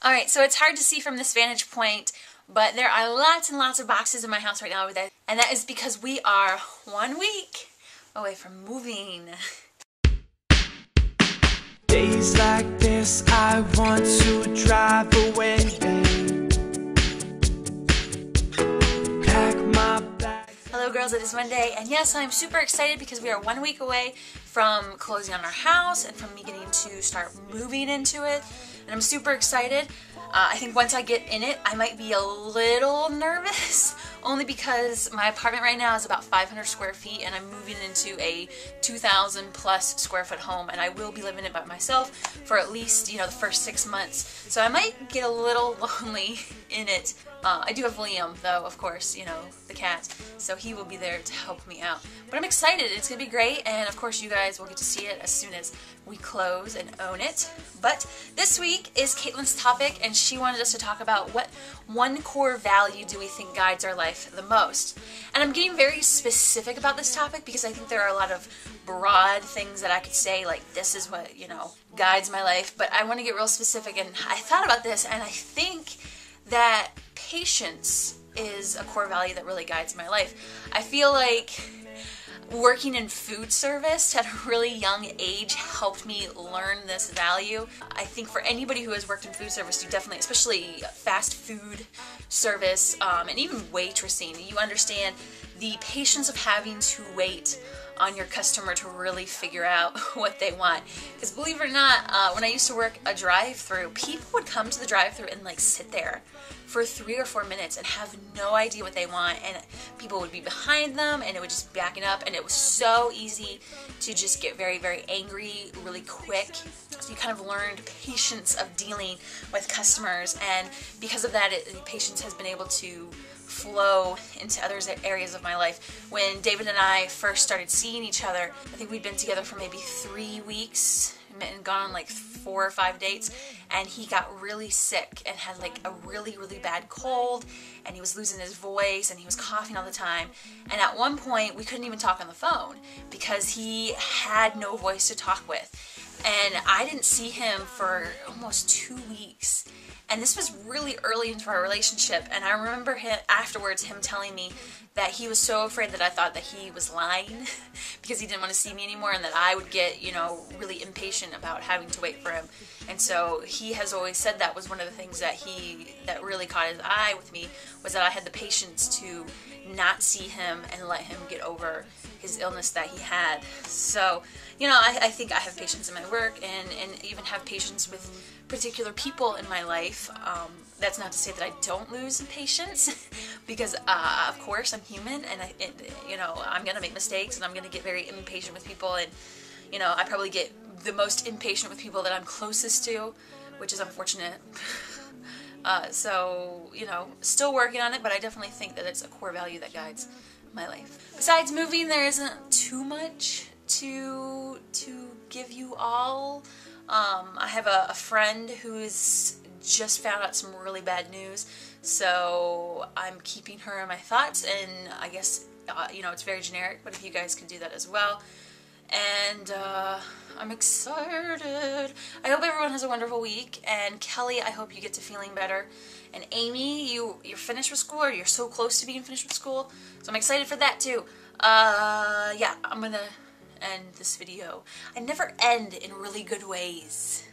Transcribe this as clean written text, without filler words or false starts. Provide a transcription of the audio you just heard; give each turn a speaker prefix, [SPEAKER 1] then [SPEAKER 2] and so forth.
[SPEAKER 1] Alright, so it's hard to see from this vantage point, but there are lots and lots of boxes in my house right now, and that is because we are 1 week away from moving.
[SPEAKER 2] Days like this, I want to drive away. Pack my bags.
[SPEAKER 1] Hello girls, it is Monday, and yes, I'm super excited because we are 1 week away from closing on our house and from me getting to start moving into it, and I'm super excited. I think once I get in it, I might be a little nervous, only because my apartment right now is about 500 square feet and I'm moving into a 2,000 plus square foot home, and I will be living it by myself for at least, the first 6 months. So I might get a little lonely in it. I do have Liam, though, of course, the cat, so he will be there to help me out. But I'm excited. It's going to be great, and of course you guys will get to see it as soon as we close and own it. But this week is Caitlin's topic, and she wanted us to talk about what one core value do we think guides our life the most. And I'm getting very specific about this topic because I think there are a lot of broad things that I could say, like this is what, guides my life, but I want to get real specific, and I thought about this, and I think that patience is a core value that really guides my life. I feel like working in food service at a really young age helped me learn this value. I think for anybody who has worked in food service, you definitely, especially fast food service and even waitressing, you understand the patience of having to wait on your customer to really figure out what they want. Because believe it or not, when I used to work a drive-thru, people would come to the drive-thru and sit there for 3 or 4 minutes and have no idea what they want, and people would be behind them and it would just be backing up, and it was so easy to just get very, very angry really quick. So you kind of learned patience of dealing with customers, and because of that, patience has been able to flow into other areas of my life. When David and I first started seeing each other, I think we'd been together for maybe 3 weeks and gone on 4 or 5 dates, and he got really sick and had a really, really bad cold, and he was losing his voice and he was coughing all the time, and at one point we couldn't even talk on the phone because he had no voice to talk with, and I didn't see him for almost 2 weeks. And this was really early into our relationship, and I remember him telling me that he was so afraid that I thought that he was lying because he didn't want to see me anymore, and that I would get, really impatient about having to wait for him. And so he has always said that was one of the things that really caught his eye with me, was that I had the patience to not see him and let him get over his illness that he had. So, I think I have patience in my work and even have patience with particular people in my life. That's not to say that I don't lose patience because of course I'm human, and I'm gonna make mistakes, and I'm gonna get very impatient with people, and I probably get the most impatient with people that I'm closest to, which is unfortunate. So still working on it, but I definitely think that it's a core value that guides my life. Besides moving, there isn't too much to give you all. I have a friend who's just found out some really bad news, so I'm keeping her in my thoughts, and I guess, it's very generic, but if you guys could do that as well. And I'm excited. I hope everyone has a wonderful week, and Kelly, I hope you get to feeling better. And Amy, you're finished with school, or you're so close to being finished with school, so I'm excited for that too. Yeah, I'm gonna end this video. I never end in really good ways.